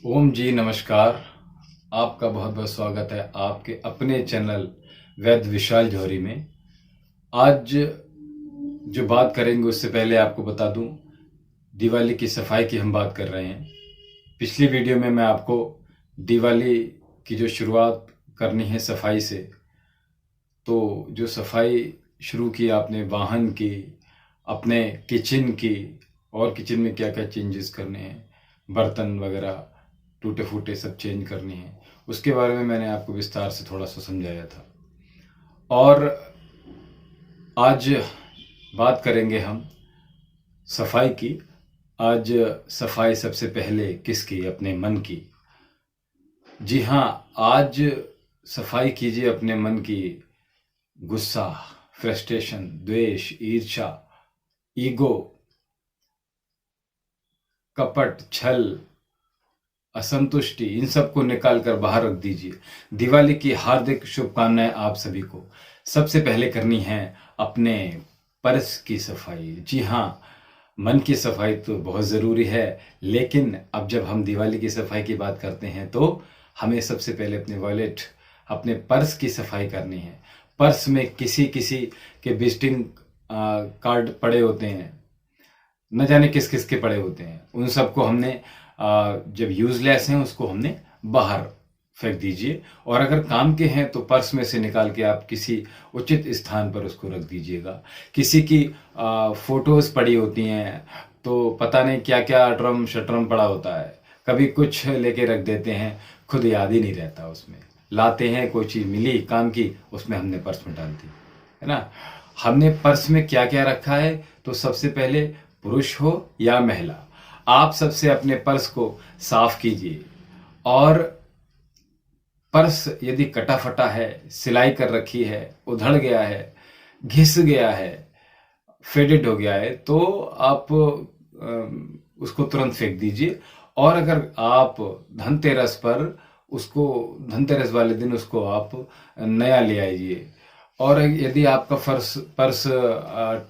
ओम जी नमस्कार। आपका बहुत बहुत स्वागत है आपके अपने चैनल वैद्य विशाल जौहरी में। आज जो बात करेंगे उससे पहले आपको बता दूं, दिवाली की सफाई की हम बात कर रहे हैं। पिछली वीडियो में मैं आपको दिवाली की जो शुरुआत करनी है सफाई से, तो जो सफाई शुरू की आपने वाहन की, अपने किचन की, और किचन में क्या क्या चेंजेस करने हैं, बर्तन वगैरह टूटे फूटे सब चेंज करने हैं, उसके बारे में मैंने आपको विस्तार से थोड़ा सा समझाया था। और आज बात करेंगे हम सफाई की। आज सफाई सबसे पहले किसकी? अपने मन की। जी हाँ, आज सफाई कीजिए अपने मन की। गुस्सा, फ्रस्ट्रेशन, द्वेष, ईर्ष्या, ईगो, कपट, छल, असंतुष्टि, इन सबको निकाल कर बाहर रख दीजिए। दिवाली की हार्दिक शुभकामनाएं आप सभी को। सबसे पहले करनी है अपने पर्स की सफाई। जी हाँ, मन की सफाई तो बहुत ज़रूरी है, लेकिन अब जब हम दिवाली की सफाई की बात करते हैं तो हमें सबसे पहले अपने वॉलेट, अपने पर्स की सफाई करनी है। पर्स में किसी किसी के विजिटिंग कार्ड पड़े होते हैं, न जाने किस किस के पड़े होते हैं। उन सबको हमने जब यूजलेस हैं उसको हमने बाहर फेंक दीजिए, और अगर काम के हैं तो पर्स में से निकाल के आप किसी उचित स्थान पर उसको रख दीजिएगा। किसी की फोटोज पड़ी होती हैं तो पता नहीं क्या क्या अटरम शटरम पड़ा होता है, कभी कुछ लेके रख देते हैं, खुद याद ही नहीं रहता उसमें। लाते हैं, कोई चीज़ मिली काम की, उसमें हमने पर्स में डाल दी, है ना। हमने पर्स में क्या क्या रखा है? तो सबसे पहले, पुरुष हो या महिला, आप सबसे अपने पर्स को साफ कीजिए। और पर्स यदि कटा फटा है, सिलाई कर रखी है, उधड़ गया है, घिस गया है, फेडेड हो गया है, तो आप उसको तुरंत फेंक दीजिए। और अगर आप धनतेरस पर उसको, धनतेरस वाले दिन उसको आप नया ले आइए। और यदि आपका पर्स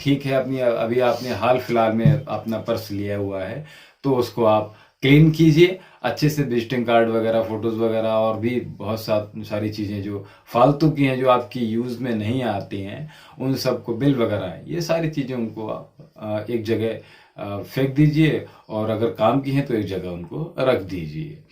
ठीक है, अपनी अभी आपने हाल फिलहाल में अपना पर्स लिया हुआ है, तो उसको आप क्लीन कीजिए अच्छे से। विजिटिंग कार्ड वगैरह, फोटोज वगैरह, और भी बहुत सारी चीज़ें जो फालतू की हैं, जो आपकी यूज़ में नहीं आती हैं, उन सबको, बिल वगैरह हैं, ये सारी चीज़ें उनको आप एक जगह फेंक दीजिए, और अगर काम की हैं तो एक जगह उनको रख दीजिए।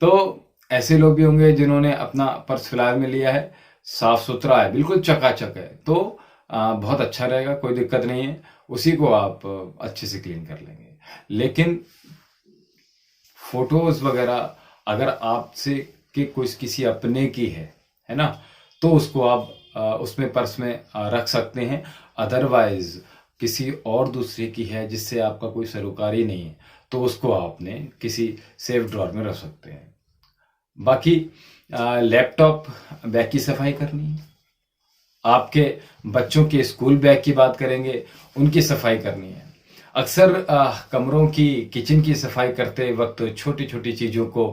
तो ऐसे लोग भी होंगे जिन्होंने अपना पर्स फिलहाल में लिया है, साफ सुथरा है, बिल्कुल चकाचक है, तो बहुत अच्छा रहेगा, कोई दिक्कत नहीं है, उसी को आप अच्छे से क्लीन कर लेंगे। लेकिन फोटोज वगैरह अगर आपसे कि कुछ किसी अपने की है ना, तो उसको आप उसमें पर्स में रख सकते हैं। अदरवाइज किसी और दूसरे की है जिससे आपका कोई सरोकारी नहीं है, तो उसको आपने किसी सेफ ड्रॉर में रख सकते हैं। बाकी लैपटॉप बैग की सफाई करनी है। आपके बच्चों के स्कूल बैग की बात करेंगे, उनकी सफाई करनी है। अक्सर कमरों की, किचन की सफाई करते वक्त छोटी छोटी चीज़ों को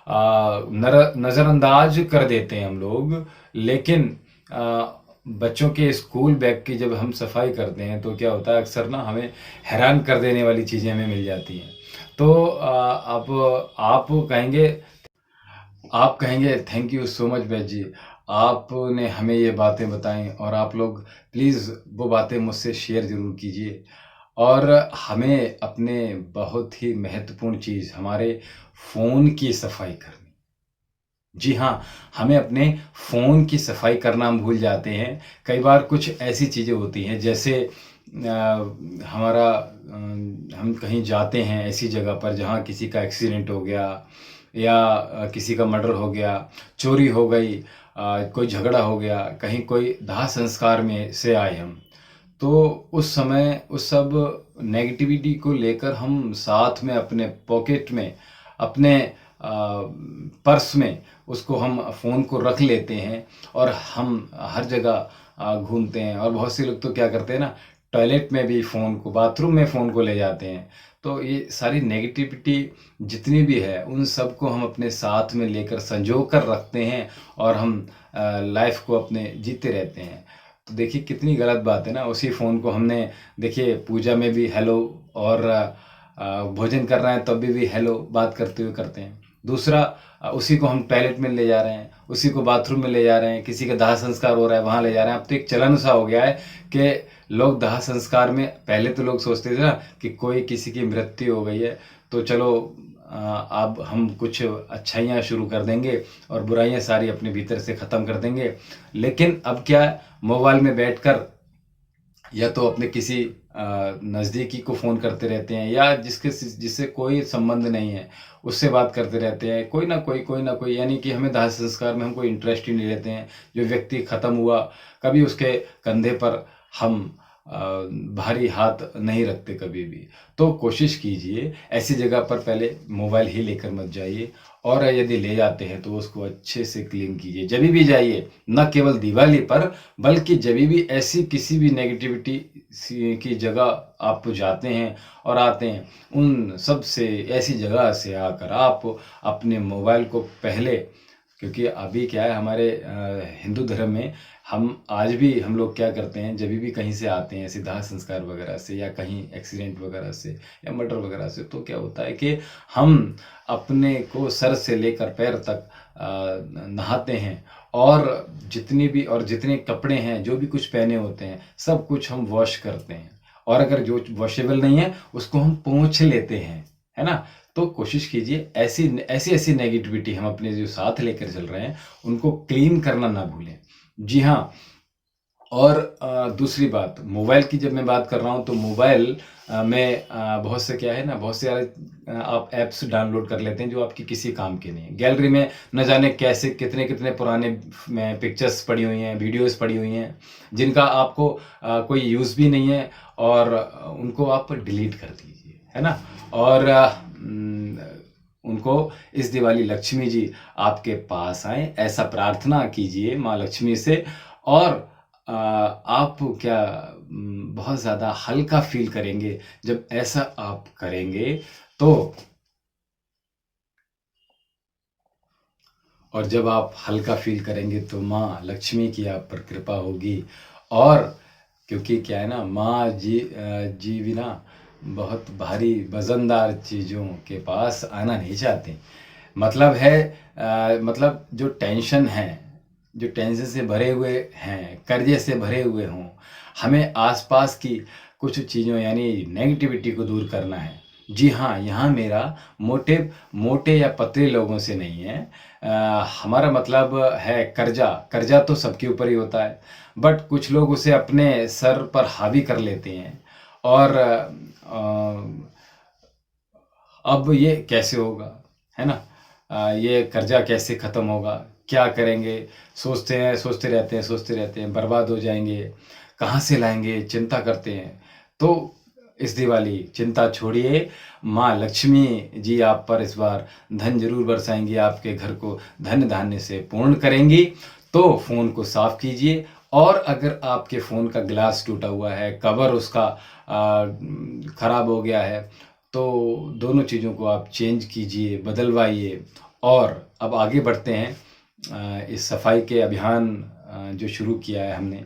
नज़रअंदाज कर देते हैं हम लोग, लेकिन बच्चों के स्कूल बैग की जब हम सफाई करते हैं तो क्या होता है, अक्सर ना हमें हैरान कर देने वाली चीज़ें हमें मिल जाती हैं। तो अब आप कहेंगे thank you so much Baij ji, आपने हमें ये बातें बताई, और आप लोग प्लीज़ वो बातें मुझसे शेयर ज़रूर कीजिए। और हमें अपने बहुत ही महत्वपूर्ण चीज़, हमारे फ़ोन की सफाई करनी। जी हाँ, हमें अपने फ़ोन की सफाई करना हम भूल जाते हैं। कई बार कुछ ऐसी चीज़ें होती हैं, जैसे हम कहीं जाते हैं ऐसी जगह पर जहाँ किसी का एक्सीडेंट हो गया, या किसी का मर्डर हो गया, चोरी हो गई, कोई झगड़ा हो गया, कहीं कोई दाह संस्कार में से आए हम, तो उस समय उस सब नेगेटिविटी को लेकर हम साथ में अपने पॉकेट में, अपने पर्स में उसको हम फ़ोन को रख लेते हैं, और हम हर जगह घूमते हैं। और बहुत से लोग तो क्या करते हैं ना, टॉयलेट में भी फ़ोन को, बाथरूम में फ़ोन को ले जाते हैं। तो ये सारी नेगेटिविटी जितनी भी है, उन सब को हम अपने साथ में लेकर संजो कर रखते हैं, और हम लाइफ को अपने जीते रहते हैं। तो देखिए कितनी गलत बात है ना। उसी फ़ोन को हमने, देखिए पूजा में भी हेलो, और भोजन कर रहे हैं तब भी हेलो बात करते हुए करते हैं। दूसरा उसी को हम टॉयलेट में ले जा रहे हैं, उसी को बाथरूम में ले जा रहे हैं, किसी का दाह संस्कार हो रहा है वहाँ ले जा रहे हैं। अब तो एक चलन सा हो गया है कि लोग दाह संस्कार में, पहले तो लोग सोचते थे ना कि कोई किसी की मृत्यु हो गई है तो चलो अब हम कुछ अच्छाइयाँ शुरू कर देंगे और बुराइयाँ सारी अपने भीतर से ख़त्म कर देंगे। लेकिन अब क्या है, मोबाइल में बैठकर या तो अपने किसी नज़दीकी को फ़ोन करते रहते हैं, या जिससे कोई संबंध नहीं है उससे बात करते रहते हैं, कोई ना कोई, यानी कि हमें दाह संस्कार में हम कोई इंटरेस्ट ही नहीं लेते हैं। जो व्यक्ति ख़त्म हुआ, कभी उसके कंधे पर हम भारी हाथ नहीं रखते कभी भी। तो कोशिश कीजिए ऐसी जगह पर पहले मोबाइल ही लेकर मत जाइए, और यदि ले जाते हैं तो उसको अच्छे से क्लीन कीजिए जब भी जाइए। न केवल दिवाली पर, बल्कि जब भी ऐसी किसी भी नेगेटिविटी की जगह आप जाते हैं और आते हैं, उन सब से, ऐसी जगह से आकर आप अपने मोबाइल को पहले, क्योंकि अभी क्या है हमारे हिंदू धर्म में, हम आज भी हम लोग क्या करते हैं, जब भी कहीं से आते हैं ऐसे दाह संस्कार वगैरह से, या कहीं एक्सीडेंट वगैरह से, या मर्डर वगैरह से, तो क्या होता है कि हम अपने को सर से लेकर पैर तक नहाते हैं, और जितने कपड़े हैं, जो भी कुछ पहने होते हैं, सब कुछ हम वॉश करते हैं, और अगर जो वॉशेबल नहीं है उसको हम पोंछ लेते हैं, है ना। तो कोशिश कीजिए ऐसी नेगेटिविटी हम अपने जो साथ लेकर चल रहे हैं उनको क्लीन करना ना भूलें। जी हाँ। और दूसरी बात, मोबाइल की जब मैं बात कर रहा हूँ तो मोबाइल में बहुत से क्या है ना, बहुत से आप ऐप्स डाउनलोड कर लेते हैं जो आपकी किसी काम के नहीं है। गैलरी में न जाने कैसे कितने पुराने पिक्चर्स पड़ी हुई हैं, वीडियोस पड़ी हुई हैं, जिनका आपको कोई यूज़ भी नहीं है, और उनको आप डिलीट कर दीजिए, है ना। और उनको इस दिवाली लक्ष्मी जी आपके पास आए, ऐसा प्रार्थना कीजिए माँ लक्ष्मी से, और आप क्या बहुत ज़्यादा हल्का फील करेंगे जब ऐसा आप करेंगे तो। और जब आप हल्का फील करेंगे तो माँ लक्ष्मी की आप पर कृपा होगी। और क्योंकि क्या है ना, माँ जी भी ना बहुत भारी वज़नदार चीज़ों के पास आना नहीं चाहती। मतलब है मतलब जो टेंशन है, जो टेंशन से भरे हुए हैं, कर्जे से भरे हुए हों, हमें आसपास की कुछ चीज़ों यानी नेगेटिविटी को दूर करना है। जी हाँ, यहाँ मेरा मोटिव मोटे या पतले लोगों से नहीं है। हमारा मतलब है कर्जा तो सबके ऊपर ही होता है, बट कुछ लोग उसे अपने सर पर हावी कर लेते हैं। और अब ये कैसे होगा, है ना। ये कर्जा कैसे ख़त्म होगा, क्या करेंगे, सोचते रहते हैं, बर्बाद हो जाएंगे, कहाँ से लाएंगे, चिंता करते हैं। तो इस दिवाली चिंता छोड़िए, माँ लक्ष्मी जी आप पर इस बार धन जरूर बरसाएंगी, आपके घर को धन धान्य से पूर्ण करेंगी। तो फ़ोन को साफ कीजिए, और अगर आपके फ़ोन का ग्लास टूटा हुआ है, कवर उसका ख़राब हो गया है, तो दोनों चीज़ों को आप चेंज कीजिए, बदलवाइए। और अब आगे बढ़ते हैं इस सफाई के अभियान जो शुरू किया है हमने,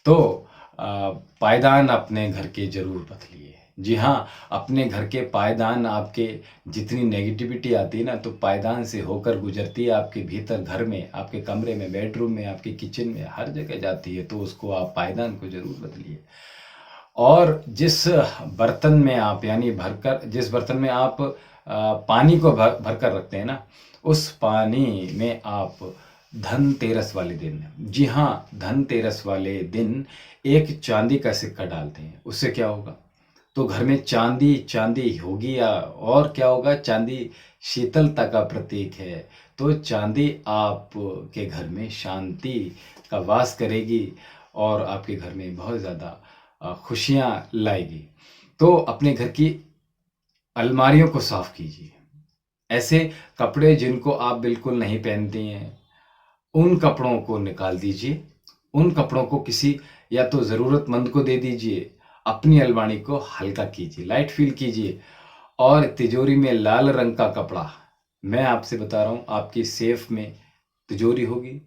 तो पायदान अपने घर के ज़रूर बदलिए। जी हाँ, अपने घर के पायदान, आपके जितनी नेगेटिविटी आती है ना, तो पायदान से होकर गुजरती है आपके भीतर, घर में, आपके कमरे में, बेडरूम में, आपके किचन में, हर जगह जाती है। तो उसको आप पायदान को ज़रूर बदलिए। और जिस बर्तन में आप, यानी जिस बर्तन में आप पानी को भर कर रखते हैं ना, उस पानी में आप धनतेरस वाले दिन, जी हाँ, धनतेरस वाले दिन एक चांदी का सिक्का डालते हैं। उससे क्या होगा, तो घर में चांदी चांदी होगी, या और क्या होगा, चांदी शीतलता का प्रतीक है। तो चांदी आपके घर में शांति का वास करेगी, और आपके घर में बहुत ज़्यादा खुशियाँ लाएगी। तो अपने घर की अलमारियों को साफ कीजिए। ऐसे कपड़े जिनको आप बिल्कुल नहीं पहनती हैं, उन कपड़ों को निकाल दीजिए। उन कपड़ों को किसी, या तो ज़रूरतमंद को दे दीजिए। अपनी अलमारी को हल्का कीजिए, लाइट फील कीजिए। और तिजोरी में लाल रंग का कपड़ा, मैं आपसे बता रहा हूँ, आपकी सेफ में तिजोरी होगी।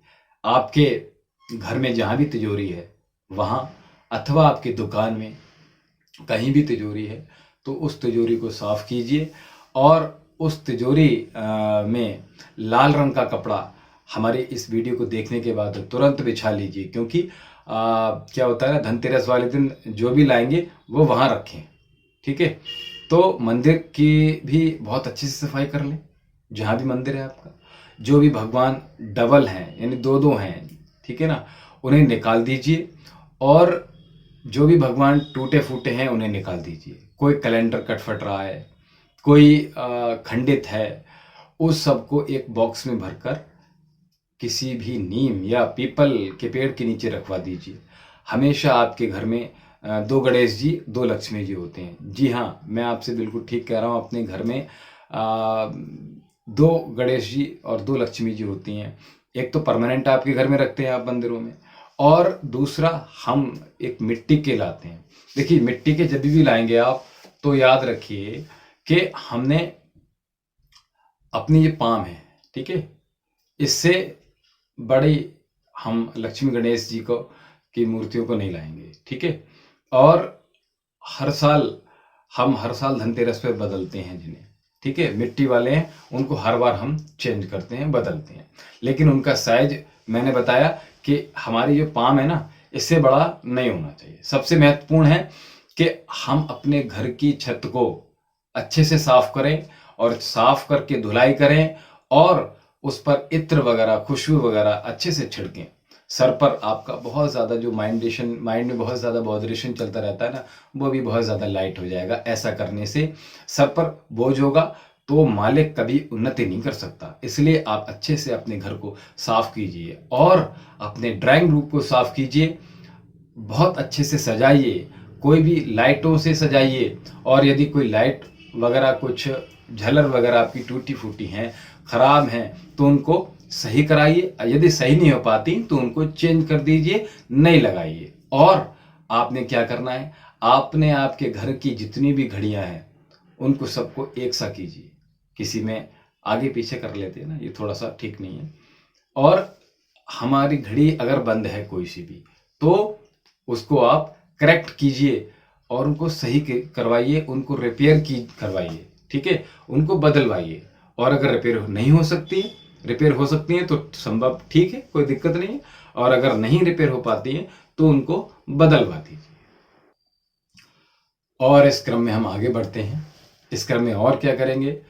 आपके घर में जहाँ भी तिजोरी है वहाँ, अथवा आपकी दुकान में कहीं भी तिजोरी है, तो उस तिजोरी को साफ कीजिए। और उस तिजोरी में लाल रंग का कपड़ा हमारी इस वीडियो को देखने के बाद तुरंत बिछा लीजिए, क्योंकि क्या होता है ना, धनतेरस वाले दिन जो भी लाएंगे वो वहाँ रखें। ठीक है, तो मंदिर की भी बहुत अच्छे से सफाई कर लें, जहाँ भी मंदिर है आपका। जो भी भगवान डबल हैं यानी दो दो हैं, ठीक है ना, उन्हें निकाल दीजिए। और जो भी भगवान टूटे फूटे हैं उन्हें निकाल दीजिए। कोई कैलेंडर कटफट रहा है, कोई खंडित है, उस सब को एक बॉक्स में भरकर किसी भी नीम या पीपल के पेड़ के नीचे रखवा दीजिए। हमेशा आपके घर में दो गणेश जी, दो लक्ष्मी जी होते हैं। जी हाँ, मैं आपसे बिल्कुल ठीक कह रहा हूँ। अपने घर में दो गणेश जी और दो लक्ष्मी जी होती हैं। एक तो परमानेंट आपके घर में रखते हैं आप मंदिरों में, और दूसरा हम एक मिट्टी के लाते हैं। देखिए, मिट्टी के जब भी लाएंगे आप, तो याद रखिए कि हमने अपनी ये पाम है, ठीक है, इससे बड़ी हम लक्ष्मी गणेश जी को की मूर्तियों को नहीं लाएंगे। ठीक है, और हर साल धनतेरस पे बदलते हैं जिन्हें, ठीक है, मिट्टी वाले हैं उनको हर बार हम चेंज करते हैं, बदलते हैं। लेकिन उनका साइज मैंने बताया कि हमारी जो पाम है ना, इससे बड़ा नहीं होना चाहिए। सबसे महत्वपूर्ण है कि हम अपने घर की छत को अच्छे से साफ करें, और साफ करके धुलाई करें, और उस पर इत्र वगैरह, खुशबू वगैरह अच्छे से छिड़कें। सर पर आपका बहुत ज़्यादा जो माइंड में बहुत ज़्यादा बॉदरेशन चलता रहता है ना, वो भी बहुत ज़्यादा लाइट हो जाएगा। ऐसा करने से सर पर बोझ होगा तो मालिक कभी उन्नति नहीं कर सकता। इसलिए आप अच्छे से अपने घर को साफ कीजिए, और अपने ड्राइंग रूम को साफ कीजिए, बहुत अच्छे से सजाइए, कोई भी लाइटों से सजाइए। और यदि कोई लाइट वगैरह, कुछ झलर वगैरह आपकी टूटी फूटी हैं, खराब हैं, तो उनको सही कराइए। यदि सही नहीं हो पाती तो उनको चेंज कर दीजिए, नई लगाइए। और आपने क्या करना है, आपने आपके घर की जितनी भी घड़ियां हैं उनको सबको एक सा कीजिए। किसी में आगे पीछे कर लेते हैं ना, ये थोड़ा सा ठीक नहीं है। और हमारी घड़ी अगर बंद है कोई सी भी, तो उसको आप करेक्ट कीजिए और उनको सही करवाइए, उनको रिपेयर करवाइए। ठीक है, उनको बदलवाइए। और अगर रिपेयर हो सकती है तो संभव, ठीक है, कोई दिक्कत नहीं है। और अगर नहीं रिपेयर हो पाती है तो उनको बदलवा दीजिए। और इस क्रम में हम आगे बढ़ते हैं। इस क्रम में और क्या करेंगे,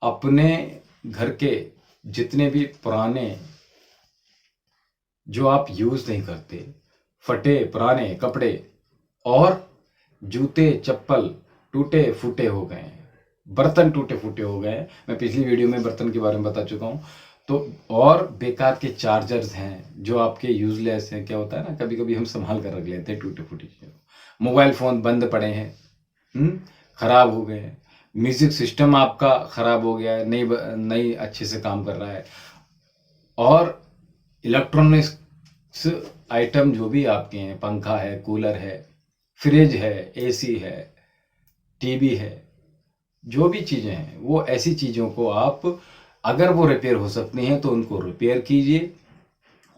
अपने घर के जितने भी पुराने, जो आप यूज नहीं करते, फटे पुराने कपड़े और जूते चप्पल टूटे फूटे हो गए हैं, बर्तन टूटे फूटे हो गए हैं, मैं पिछली वीडियो में बर्तन के बारे में बता चुका हूँ। तो और बेकार के चार्जर्स हैं जो आपके यूजलेस हैं। क्या होता है ना, कभी कभी हम संभाल कर रख लेते हैं टूटे फूटे चीज़ों। मोबाइल फ़ोन बंद पड़े हैं, खराब हो गए हैं। म्यूजिक सिस्टम आपका खराब हो गया है, नहीं अच्छे से काम कर रहा है। और इलेक्ट्रॉनिक्स आइटम जो भी आपके हैं, पंखा है, कूलर है, फ्रिज है, एसी है, टीवी है, जो भी चीज़ें हैं, वो ऐसी चीज़ों को आप, अगर वो रिपेयर हो सकती हैं तो उनको रिपेयर कीजिए।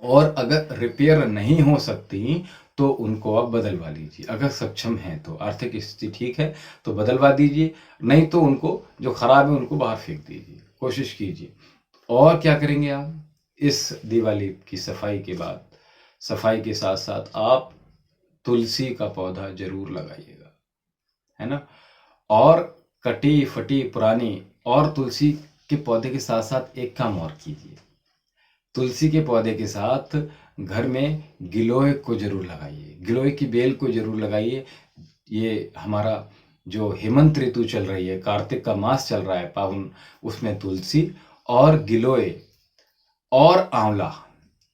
और अगर रिपेयर नहीं हो सकती तो उनको आप बदलवा लीजिए। अगर सक्षम हैं तो, आर्थिक स्थिति ठीक है तो बदलवा दीजिए, नहीं तो उनको, जो खराब है उनको बाहर फेंक दीजिए, कोशिश कीजिए। और क्या करेंगे आप, इस दिवाली की सफाई के बाद, सफाई के साथ साथ आप तुलसी का पौधा जरूर लगाइएगा, है ना। और कटी फटी पुरानी, और तुलसी के पौधे के साथ साथ एक काम और कीजिए, तुलसी के पौधे के साथ घर में गिलोय को जरूर लगाइए, गिलोय की बेल को जरूर लगाइए। ये हमारा जो हेमंत ऋतु चल रही है, कार्तिक का मास चल रहा है पावन, उसमें तुलसी और गिलोय और आंवला,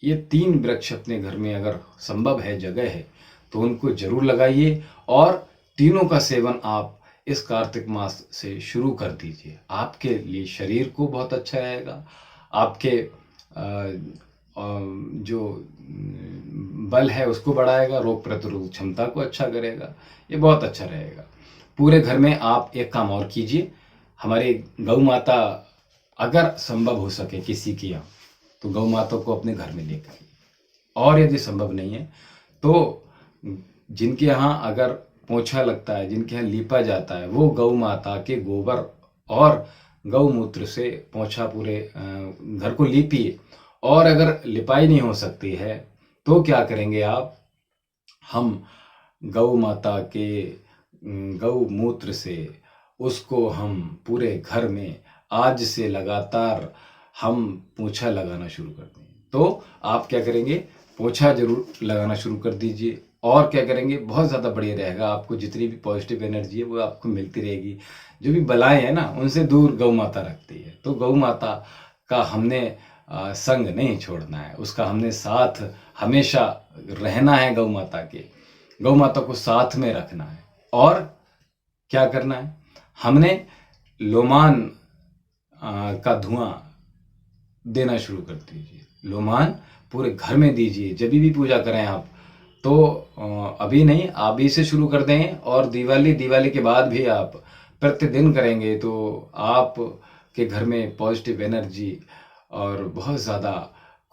ये 3 वृक्ष अपने घर में अगर संभव है, जगह है, तो उनको जरूर लगाइए। और तीनों का सेवन आप इस कार्तिक मास से शुरू कर दीजिए। आपके लिए शरीर को बहुत अच्छा रहेगा, आपके जो बल है उसको बढ़ाएगा, रोग प्रतिरोधक क्षमता को अच्छा करेगा, ये बहुत अच्छा रहेगा। पूरे घर में आप एक काम और कीजिए, हमारे गौ माता, अगर संभव हो सके किसी की यहाँ, तो गौ माता को अपने घर में लेकर आइए। और यदि संभव नहीं है तो जिनके यहाँ अगर पोछा लगता है, जिनके यहाँ लीपा जाता है, वो गौ माता के गोबर और गौमूत्र से पोंछा पूरे घर को लीपिए। और अगर लिपाई नहीं हो सकती है तो क्या करेंगे आप, हम गौ माता के गौमूत्र से उसको हम पूरे घर में आज से लगातार हम पोंछा लगाना शुरू कर दें। तो आप क्या करेंगे, पोंछा जरूर लगाना शुरू कर दीजिए। और क्या करेंगे, बहुत ज़्यादा बढ़िया रहेगा, आपको जितनी भी पॉजिटिव एनर्जी है वो आपको मिलती रहेगी। जो भी बलाएं हैं ना, उनसे दूर गौ माता रखती है। तो गौ माता का हमने संग नहीं छोड़ना है, उसका हमने साथ हमेशा रहना है। गौ माता के, गौ माता को साथ में रखना है। और क्या करना है, हमने लोमान का धुआं देना शुरू कर दीजिए। लोमान पूरे घर में दीजिए। जब भी पूजा करें आप, तो अभी नहीं, अभी से शुरू कर दें। और दिवाली के बाद भी आप प्रतिदिन करेंगे तो आप के घर में पॉजिटिव एनर्जी और बहुत ज़्यादा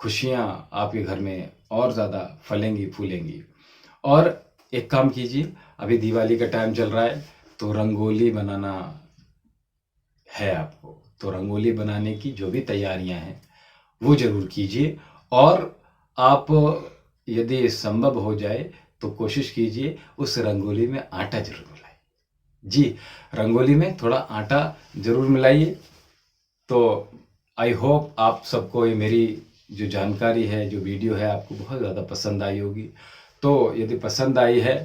खुशियाँ आपके घर में और ज़्यादा फलेंगी फूलेंगी। और एक काम कीजिए, अभी दिवाली का टाइम चल रहा है तो रंगोली बनाना है आपको। तो रंगोली बनाने की जो भी तैयारियां हैं वो जरूर कीजिए। और आप यदि संभव हो जाए तो कोशिश कीजिए उस रंगोली में आटा जरूर मिलाइए। जी, रंगोली में थोड़ा आटा जरूर मिलाइए। तो आई होप आप सबको ये मेरी जो जानकारी है, जो वीडियो है, आपको बहुत ज़्यादा पसंद आई होगी। तो यदि पसंद आई है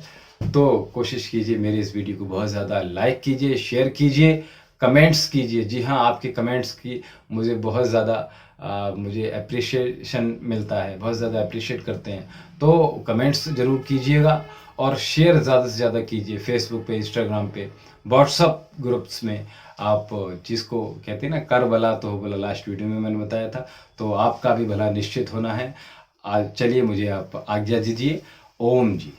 तो कोशिश कीजिए मेरी इस वीडियो को बहुत ज़्यादा लाइक कीजिए, शेयर कीजिए, कमेंट्स कीजिए। जी हाँ, आपके कमेंट्स की मुझे बहुत ज़्यादा मुझे अप्रिशिएशन मिलता है, बहुत ज़्यादा अप्रिशिएट करते हैं। तो कमेंट्स ज़रूर कीजिएगा और शेयर ज़्यादा से ज़्यादा कीजिए फेसबुक पे, इंस्टाग्राम पे, व्हाट्सअप ग्रुप्स में। आप जिसको कहते हैं ना, कर भला तो हो भला, लास्ट वीडियो में मैंने बताया था। तो आपका भी भला निश्चित होना है। आज चलिए, मुझे आप आज्ञा दीजिए। ओम जी।